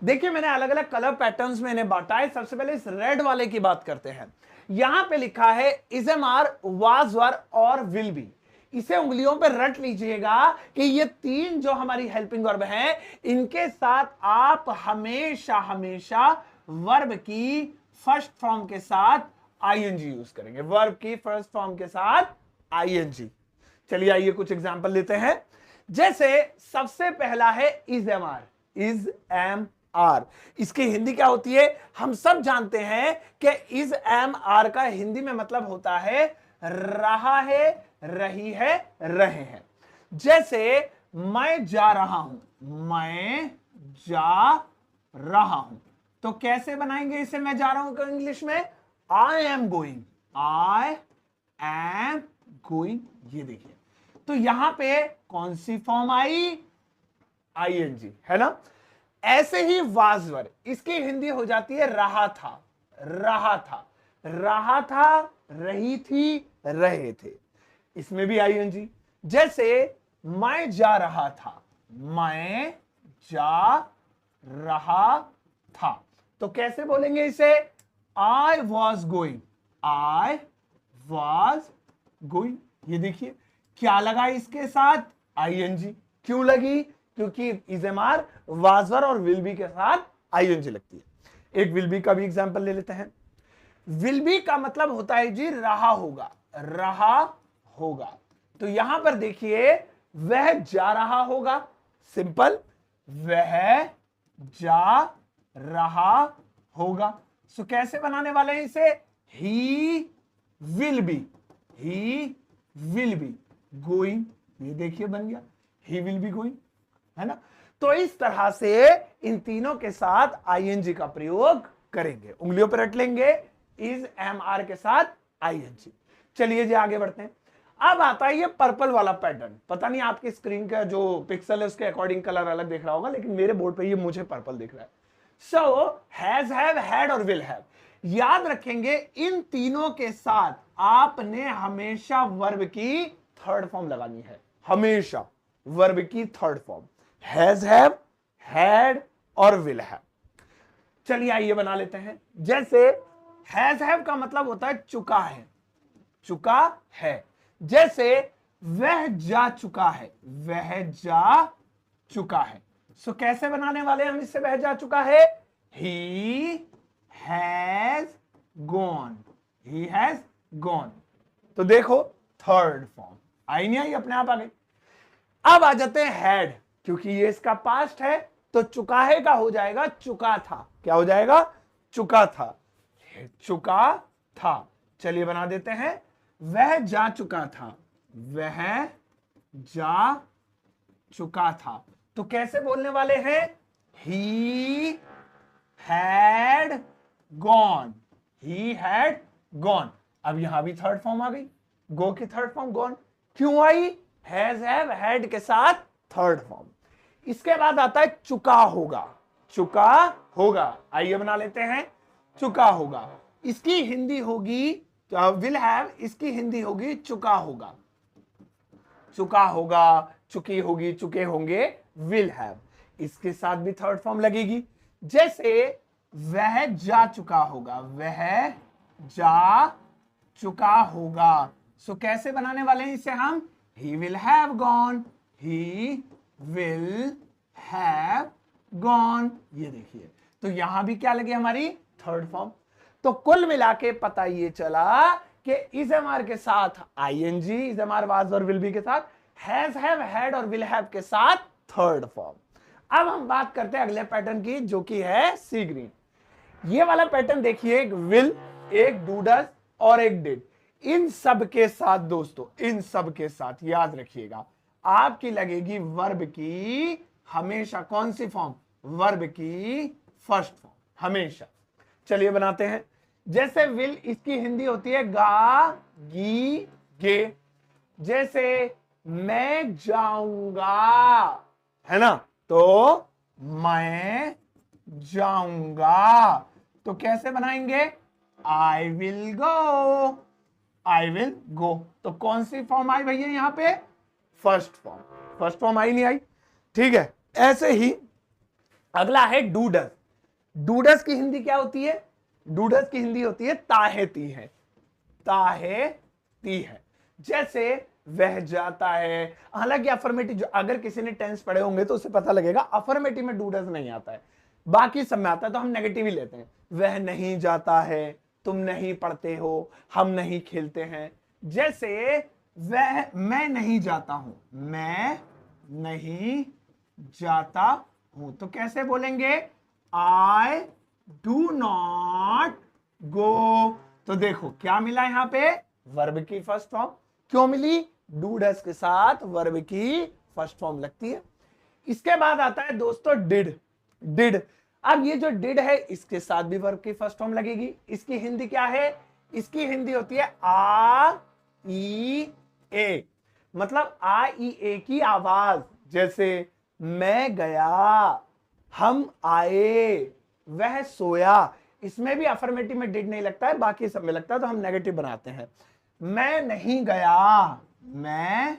देखिए मैंने अलग अलग कलर पैटर्न्स में इन्हें बांटा है। सबसे पहले इस रेड वाले की बात करते हैं। यहां पे लिखा है is am are, was were और विल बी। इसे उंगलियों पे रट लीजिएगा कि ये तीन जो हमारी हेल्पिंग वर्ब हैं, इनके साथ आप हमेशा हमेशा वर्ब की फर्स्ट फॉर्म के साथ आईएनजी यूज करेंगे। वर्ब की फर्स्ट फॉर्म के साथ आईएनजी। चलिए आइए कुछ एग्जांपल लेते हैं। जैसे सबसे पहला है is am are. Is am are, इसकी हिंदी क्या होती है? हम सब जानते हैं कि इज एम आर का हिंदी में मतलब होता है रहा है, रही है, रहे हैं। जैसे मैं जा रहा हूं, मैं जा रहा हूं, तो कैसे बनाएंगे इसे? मैं जा रहा हूं इंग्लिश में I am going, I am going. ये देखिए, तो यहां पे कौन सी फॉर्म आई? आईएनजी, है ना। ऐसे ही वाजवर, इसकी हिंदी हो जाती है रहा था, रहा था, रहा था, रही थी, रहे थे। इसमें भी आईएनजी। जैसे मैं जा रहा था, मैं जा रहा था, तो कैसे बोलेंगे इसे? I was going, I was going. ये देखिए क्या लगा इसके साथ? आईएनजी। क्यों लगी? क्योंकि इज एम आर वाजवर और विल बी के साथ आईएनजी लगती है। एक विल बी का भी एग्जांपल ले लेते हैं। विल बी का मतलब होता है जी रहा होगा, रहा होगा। तो यहां पर देखिए वह जा रहा होगा, सिंपल, वह जा रहा होगा। सो कैसे बनाने वाले हैं इसे? He will be, he will be going. ये देखिए बन गया, ही विल बी गोइंग, है ना। तो इस तरह से इन तीनों के साथ आईएनजी का प्रयोग करेंगे। उंगलियों पर रट लेंगे इज एम आर के साथ आईएनजी। चलिए जी आगे बढ़ते हैं। अब आता है ये पर्पल वाला पैटर्न। पता नहीं आपकी स्क्रीन का जो पिक्सल है उसके अकॉर्डिंग कलर अलग दिख रहा होगा, लेकिन मेरे बोर्ड पे ये मुझे पर्पल दिख रहा है। सो हैज, हैव, हैड और विल हैव। याद रखेंगे इन तीनों के साथ आपने हमेशा वर्ब की थर्ड फॉर्म लगानी है, हमेशा वर्ब की third form, has, have, had और विल हैव। चलिए आइए बना लेते हैं। जैसे हैज हैव का मतलब होता है चुका है, चुका है। जैसे वह जा चुका है, वह जा चुका है। सो कैसे बनाने वाले हम इससे? वह जा चुका है, he has gone, he has gone. तो देखो थर्ड फॉर्म आई नहीं आई? अपने आप आ गई। अब आ जाते हैं हैड, क्योंकि ये इसका पास्ट है तो चुका है का हो जाएगा चुका था। क्या हो जाएगा? चुका था, चुका था। चलिए बना देते हैं। वह जा चुका था, वह जा चुका था। तो कैसे बोलने वाले हैं? He had gone, he had gone. अब यहां भी थर्ड फॉर्म आ गई, गो की थर्ड फॉर्म गॉन। क्यों आई? हैज, हैव, हैड के साथ थर्ड फॉर्म। इसके बाद आता है चुका होगा, चुका होगा। आइए बना लेते हैं चुका होगा। इसकी हिंदी होगी विल हैव, इसकी हिंदी होगी चुका होगा, चुका होगा, चुकी होगी, चुके होंगे, विल हैव। इसके साथ भी थर्ड फॉर्म लगेगी। जैसे वह जा चुका होगा, वह जा चुका होगा। सो कैसे बनाने वाले हैं इसे हम? He will have gone, he will have gone. ये देखिए, तो यहां भी क्या लगे हमारी? Third form. तो कुल मिला के पता ये चला कि इज एम आर के साथ I N G, is am are was और विल बी के साथ हैज, हैव, हैड और विल हैव के साथ थर्ड फॉर्म। अब हम बात करते हैं अगले पैटर्न की, जो कि है सी ग्रीन। ये वाला पैटर्न देखिए, एक विल, एक डू डज और एक डिड। इन सब के साथ दोस्तों, इन सब के साथ याद रखिएगा आपकी लगेगी वर्ब की हमेशा कौन सी फॉर्म? वर्ब की फर्स्ट फॉर्म, हमेशा। चलिए बनाते हैं। जैसे विल, इसकी हिंदी होती है गा, गी, गे। जैसे मैं जाऊंगा, है ना, तो मैं जाऊंगा। तो कैसे बनाएंगे? I will go, I will go. तो कौन सी फॉर्म आई भैया यहां पे? First form. First form I नहीं आई? ठीक है। ऐसे ही अगला है डूडस। डूडस की हिंदी क्या होती है? डूडस की हिंदी होती है ताहेती है, ताहेती है। जैसे वह जाता है, हालांकि अफर्मेटिव, जो अगर किसी ने टेंस पढ़े होंगे तो उसे पता लगेगा अफर्मेटिव में डूडस नहीं आता है, बाकी सब में आता है, तो हम नेगेटिव ही लेते हैं। वह नहीं जाता है, तुम नहीं पढ़ते हो, हम नहीं खेलते हैं। जैसे मैं नहीं जाता हूं, मैं नहीं जाता हूं, तो कैसे बोलेंगे? I do not go. तो देखो क्या मिला यहां पे? वर्ब की फर्स्ट फॉर्म। क्यों मिली? डूडस के साथ वर्ब की फर्स्ट फॉर्म लगती है। इसके बाद आता है दोस्तों डिड। डिड, अब ये जो डिड है इसके साथ भी वर्ब की फर्स्ट फॉर्म लगेगी। इसकी हिंदी क्या है? इसकी हिंदी होती है आ ई ए, मतलब आ ई ए की आवाज। जैसे मैं गया, हम आए, वह सोया। इसमें भी अफर्मेटिव में डिड नहीं लगता है, बाकी सब में लगता है, तो हम नेगेटिव बनाते हैं। मैं नहीं गया, मैं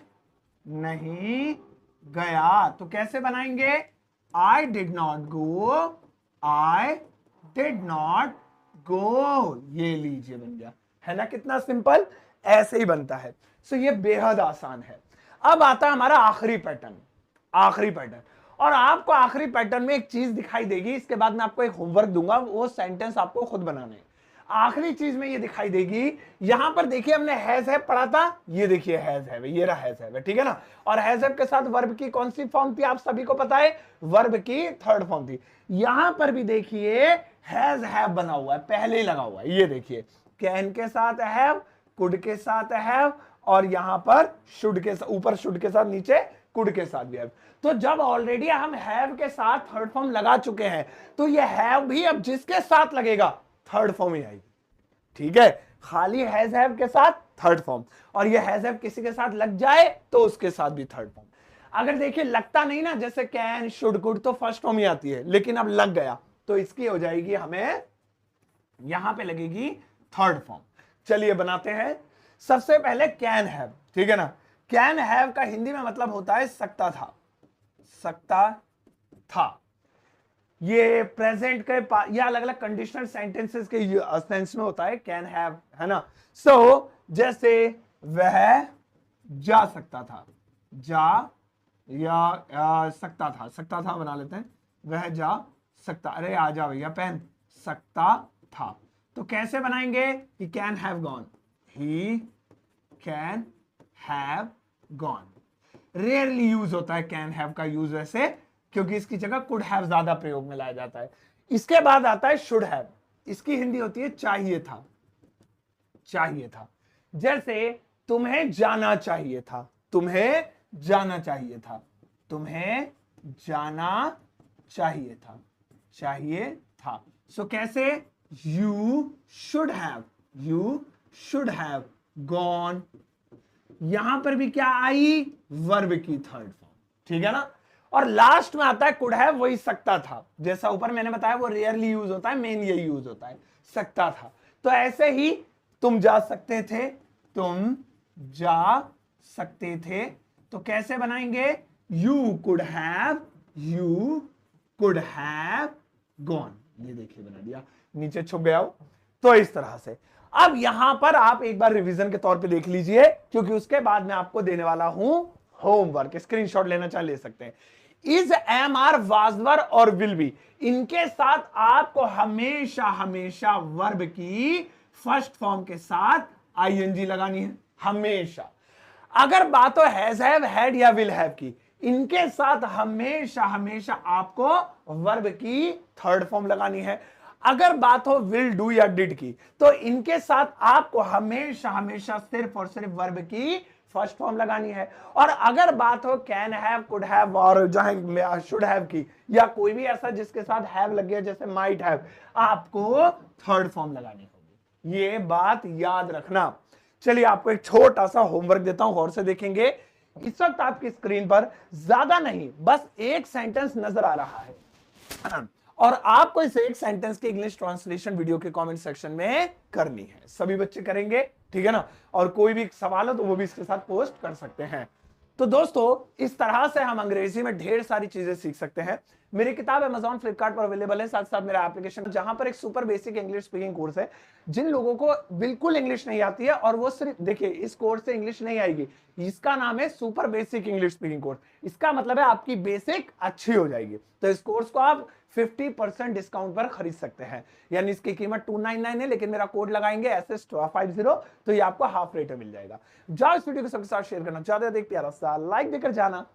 नहीं गया, तो कैसे बनाएंगे? I did not go, I did not go. ये लीजिए बन गया, है ना कितना सिंपल? ऐसे ही बनता है। सो ये बेहद आसान है। अब आता है हमारा आखिरी पैटर्न। आखिरी पैटर्न, और आपको आखिरी पैटर्न में एक चीज दिखाई देगी, इसके बाद मैं आपको एक होमवर्क दूंगा, वो सेंटेंस आपको खुद बनाने हैं। आखिरी चीज में ये दिखाई देगी, यहां पर देखिए हमने हैज हैव पढ़ा था, ये देखिए हैज हैव, ये रहा हैज हैव, ठीक है ना। और हैज हैव के साथ वर्ब की कौन सी फॉर्म थी? आप सभी को पता है, वर्ब की थर्ड फॉर्म थी। यहां पर भी देखिए हैज हैव बना हुआ है, पहले ही लगा हुआ है। ये देखिए कैन के साथ हैव, कुड के साथ हैव, और यहां पर शुड के साथ, ऊपर शुड के साथ, नीचे कुड के साथ भी हैव। तो जब ऑलरेडी हम हैव के साथ थर्ड फॉर्म लगा चुके हैं, तो ये हैव भी अब जिसके साथ लगेगा थर्ड फॉर्म ही आएगी, ठीक है। खाली हैज हैव के साथ थर्ड फॉर्म, और ये हैज हैव किसी के साथ लग जाए तो उसके साथ भी थर्ड फॉर्म। अगर देखिए लगता नहीं ना, जैसे कैन शुड कुड, तो फर्स्ट फॉर्म ही आती है, लेकिन अब लग गया तो इसकी हो जाएगी, हमें यहां पे लगेगी थर्ड फॉर्म। चलिए बनाते हैं। सबसे पहले कैन हैव, ठीक है ना। कैन हैव का हिंदी में मतलब होता है सकता था, सकता था। ये प्रेजेंट के या अलग अलग कंडीशनल सेंटेंसेस के सेंस में होता है कैन हैव, है ना। सो जैसे वह जा सकता था, जा या सकता था बना लेते हैं। वह जा सकता, अरे आ जा भैया पेन, सकता था। तो कैसे बनाएंगे कि can have gone, he can have gone. Rarely use होता है कैन हैव का यूज वैसे, क्योंकि इसकी जगह कुड हैव ज्यादा प्रयोग में लाया जाता है। इसके बाद आता है शुड हैव। इसकी हिंदी होती है चाहिए था, चाहिए था। जैसे तुम्हें जाना चाहिए था, तुम्हें जाना चाहिए था, तुम्हें जाना चाहिए था, चाहिए था। सो कैसे? You should have, you should have gone. यहां पर भी क्या आई? वर्ब की थर्ड फॉर्म, ठीक है ना। और लास्ट में आता है कुड हैव, वही सकता था, जैसा ऊपर मैंने बताया वो रेयरली यूज होता है, मेन यही यूज होता है, सकता था। तो ऐसे ही तुम जा सकते थे, तुम जा सकते थे, तो कैसे बनाएंगे? You could have, you could have gone. ये देखिए बना दिया, नीचे छुप गया हो। तो इस तरह से अब यहां पर आप एक बार रिवीजन के तौर पे देख लीजिए, क्योंकि उसके बाद मैं आपको देने वाला हूं होमवर्क। स्क्रीनशॉट लेना चाहे ले सकते हैं। Is, am, are, was were और विल बी, इनके साथ आपको हमेशा हमेशा वर्ब की फर्स्ट फॉर्म के साथ आईएनजी लगानी है, हमेशा। अगर बात हो हैज हैव, हैड या विल हैव की, इनके साथ हमेशा हमेशा आपको वर्ब की थर्ड फॉर्म लगानी है। अगर बात हो विल डू या डिड की, तो इनके साथ आपको हमेशा हमेशा सिर्फ और सिर्फ वर्ब की फर्स्ट फॉर्म लगानी है। और अगर बात हो कैन हैव, कुड हैव और जहां शुड हैव की, या कोई भी ऐसा जिसके साथ हैव लग गया जैसे माइट हैव, आपको थर्ड फॉर्म लगानी होगी। ये बात याद रखना। चलिए आपको एक छोटा सा होमवर्क देता हूं, गौर से देखेंगे। इस वक्त आपकी स्क्रीन पर ज्यादा नहीं, बस एक सेंटेंस नजर आ रहा है, और आपको इस एक सेंटेंस की इंग्लिश ट्रांसलेशन वीडियो के कमेंट सेक्शन में करनी है। सभी बच्चे करेंगे, ठीक है ना। और कोई भी सवाल हो तो वो भी इसके साथ पोस्ट कर सकते हैं। तो दोस्तों इस तरह से हम अंग्रेजी में ढेर सारी चीजें सीख सकते हैं। मेरी किताब अमेजॉन फ्लिपकार्ट पर अवेलेबल है, साथ साथ मेरा एप्लीकेशन जहां पर एक super basic English speaking course है। जिन लोगों को बिल्कुल इंग्लिश नहीं आती है और वो सिर्फ देखिए इस कोर्स से इंग्लिश नहीं आएगी, इसका नाम है super basic English speaking course. इसका मतलब है आपकी बेसिक अच्छी हो जाएगी। तो इस कोर्स को आप 50% डिस्काउंट पर खरीद सकते हैं, यानी इसकी कीमत 299 है, लेकिन मेरा कोड लगाएंगे SS50 तो ये आपको हाफ रेट में मिल जाएगा। जाओ इस वीडियो को सबके साथ शेयर करना, ज्यादा देख प्यारा सा लाइक देकर जाना।